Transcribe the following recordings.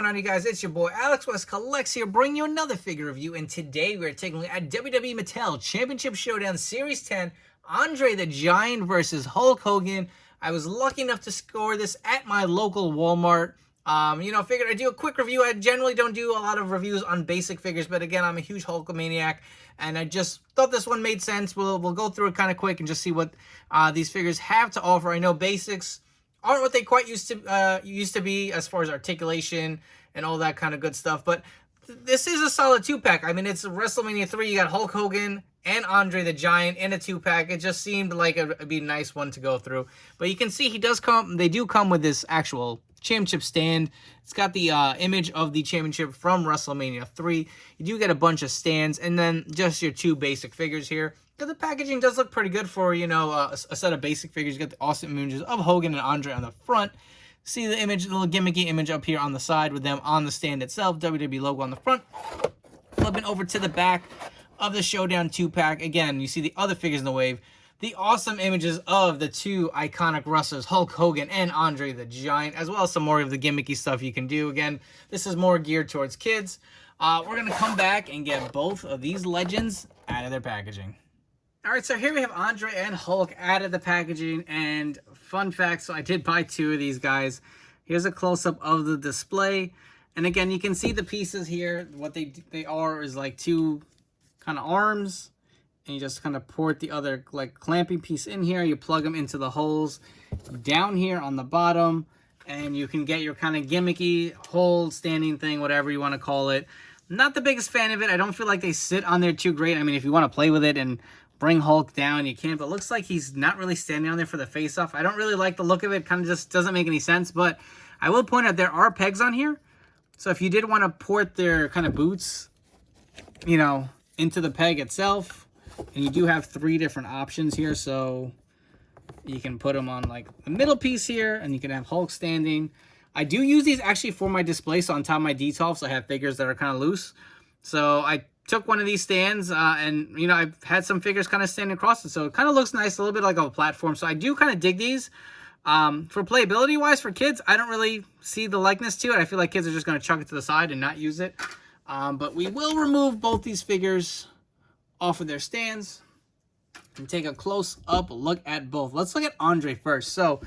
on, you guys? It's your boy Alex West Collects here, bringing you another figure review. And today we're taking a look at WWE Mattel Championship Showdown Series 10, Andre the Giant versus Hulk Hogan. I was lucky enough to score this at my local Walmart. Figured I'd do a quick review. I generally don't do a lot of reviews on basic figures, but again, I'm a huge Hulkamaniac, and I just thought this one made sense. We'll go through it kind of quick and just see what these figures have to offer. I know basics aren't what they quite used to be as far as articulation and all that kind of good stuff, but this is a solid 2-pack. I mean, it's WrestleMania 3. You got Hulk Hogan and Andre the Giant in a 2-pack. It just seemed like it'd be a nice one to go through. But you can see they do come with this actual championship stand. It's got the image of the championship from WrestleMania 3. You do get a bunch of stands and then just your 2 basic figures here. The packaging does look pretty good for, a set of basic figures. You got the awesome images of Hogan and Andre on the front. See the image, the little gimmicky image up here on the side with them on the stand itself. WWE logo on the front. Flipping over to the back of the Showdown 2-pack. Again, you see the other figures in the wave. The awesome images of the 2 iconic wrestlers, Hulk Hogan and Andre the Giant, as well as some more of the gimmicky stuff you can do. Again, this is more geared towards kids. We're going to come back and get both of these legends out of their packaging. All right, so here we have Andre and Hulk out of the packaging, and fun fact, so I did buy 2 of these guys. Here's a close-up of the display, and again, you can see the pieces here. What they are is like 2 kind of arms, and you just kind of port the other like clamping piece in here. You plug them into the holes down here on the bottom, and you can get your kind of gimmicky hold standing thing, whatever you want to call it. Not the biggest fan of it. I don't feel like they sit on there too great. I mean, if you want to play with it and bring Hulk down, you can, but it looks like he's not really standing on there for the face-off. I don't really like the look of it. Kind of just doesn't make any sense, but I will point out there are pegs on here. So if you did want to port their kind of boots, into the peg itself, and you do have 3 different options here, so you can put them on like the middle piece here, and you can have Hulk standing. I do use these actually for my display, so on top of my detolfs, I have figures that are kind of loose. So I took one of these stands, and I've had some figures kind of standing across it, so it kind of looks nice, a little bit like a platform. So I do kind of dig these. For playability wise for kids, I don't really see the likeness to it. I feel like kids are just going to chuck it to the side and not use it. But we will remove both these figures off of their stands and take a close-up look at both. Let's look at Andre first. So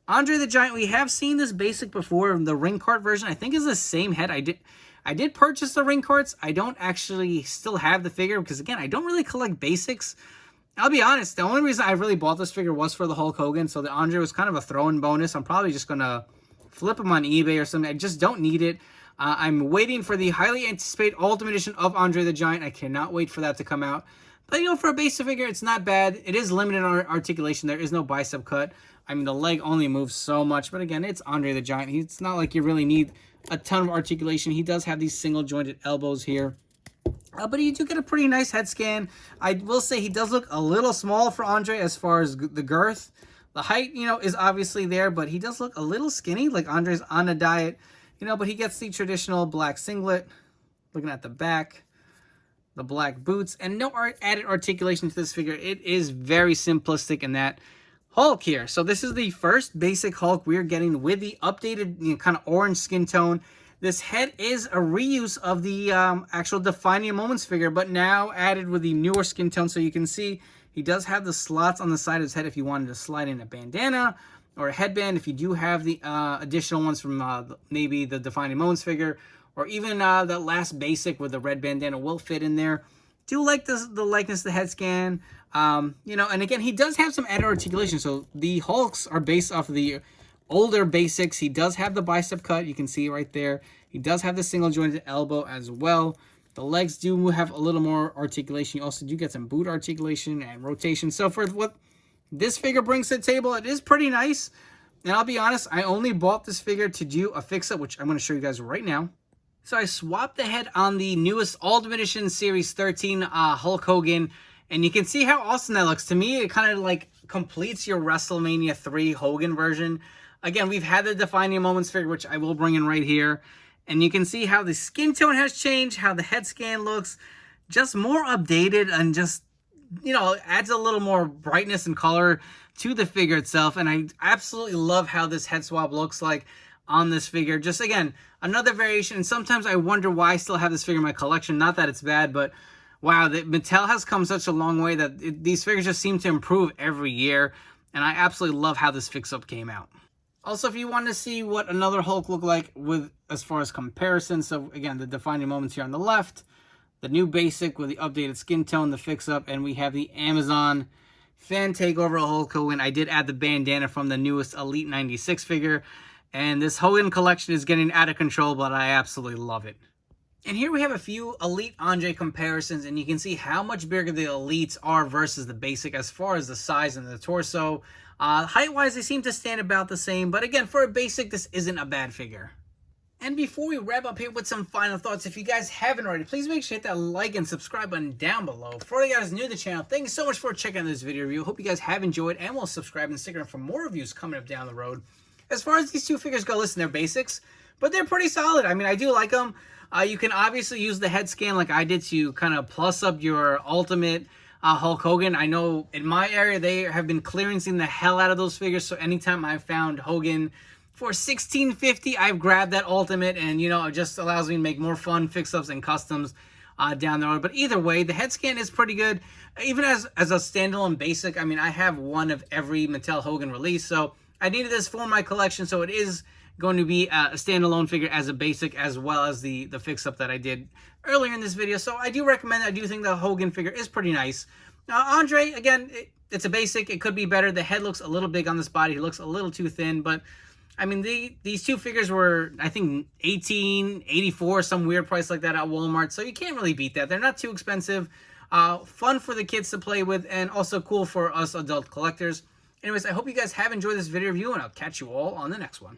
Andre the Giant, we have seen this basic before. The ring cart version, I think, is the same head. I did purchase the ring carts. I don't actually still have the figure because, again, I don't really collect basics. I'll be honest, the only reason I really bought this figure was for the Hulk Hogan, so the Andre was kind of a throw-in bonus. I'm probably just going to flip him on eBay or something. I just don't need it. I'm waiting for the highly anticipated Ultimate Edition of Andre the Giant. I cannot wait for that to come out. But, for a basic figure, it's not bad. It is limited on articulation. There is no bicep cut. I mean, the leg only moves so much. But, again, it's Andre the Giant. It's not like you really need a ton of articulation. He does have these single-jointed elbows here. But you do get a pretty nice head scan. I will say he does look a little small for Andre as far as the girth. The height, is obviously there, but he does look a little skinny, like Andre's on a diet. But he gets the traditional black singlet. Looking at the back, the black boots, and no added articulation to this figure. It is very simplistic in that. Hulk here. So this is the first basic Hulk we're getting with the updated kind of orange skin tone. This head is a reuse of the actual Defining Moments figure, but now added with the newer skin tone. So you can see he does have the slots on the side of his head if you wanted to slide in a bandana or a headband. If you do have the additional ones from maybe the Defining Moments figure, or even the last basic with the red bandana will fit in there. Do like the likeness of the head scan. And again, he does have some added articulation. So the Hulks are based off of the older basics. He does have the bicep cut. You can see right there. He does have the single jointed elbow as well. The legs do have a little more articulation. You also do get some boot articulation and rotation. So for what this figure brings to the table, it is pretty nice. And I'll be honest, I only bought this figure to do a fix-up, which I'm going to show you guys right now. So I swapped the head on the newest Ultimate Edition Series 13 Hulk Hogan. And you can see how awesome that looks. To me, it kind of like completes your WrestleMania 3 Hogan version. Again, we've had the Defining Moments figure, which I will bring in right here. And you can see how the skin tone has changed, how the head scan looks. Just more updated and just, adds a little more brightness and color to the figure itself. And I absolutely love how this head swap looks like. on this figure. Just, again, another variation. And sometimes I wonder why I still have this figure in my collection. Not that it's bad, but wow, Mattel has come such a long way that these figures just seem to improve every year. And I absolutely love how this fix-up came out. Also, if you want to see what another Hulk looked like with as far as comparison, so again, the defining moments here on the left, the new basic with the updated skin tone, the fix-up, and we have the Amazon fan takeover of Hulk Hogan. I did add the bandana from the newest Elite 96 figure, and this Hogan collection is getting out of control, but I absolutely love it. And here we have a few Elite Andre comparisons, and you can see how much bigger the Elites are versus the basic as far as the size and the torso. Height-wise, they seem to stand about the same, but again, for a basic, this isn't a bad figure. And before we wrap up here with some final thoughts, if you guys haven't already, please make sure to hit that like and subscribe button down below. For you guys new to the channel, thank you so much for checking out this video review. Hope you guys have enjoyed and will subscribe and stick around for more reviews coming up down the road. As far as these two figures go, listen, they're basics, but they're pretty solid. I mean, I do like them. You can obviously use the head scan like I did to kind of plus up your ultimate Hulk Hogan. I know in my area, they have been clearancing the hell out of those figures, so anytime I found Hogan for $16.50, I've grabbed that ultimate, and, you know, it just allows me to make more fun fix-ups and customs down the road. But either way, the head scan is pretty good. Even as a standalone basic, I mean, I have one of every Mattel Hogan release, so I needed this for my collection, so it is going to be a standalone figure as a basic, as well as the fix-up that I did earlier in this video. So I do recommend it. I do think the Hogan figure is pretty nice. Andre, again, it's a basic. It could be better. The head looks a little big on this body. He looks a little too thin, but I mean, these two figures were, I think, $18.84, some weird price like that at Walmart, so you can't really beat that. They're not too expensive, fun for the kids to play with, and also cool for us adult collectors. Anyways, I hope you guys have enjoyed this video review, and I'll catch you all on the next one.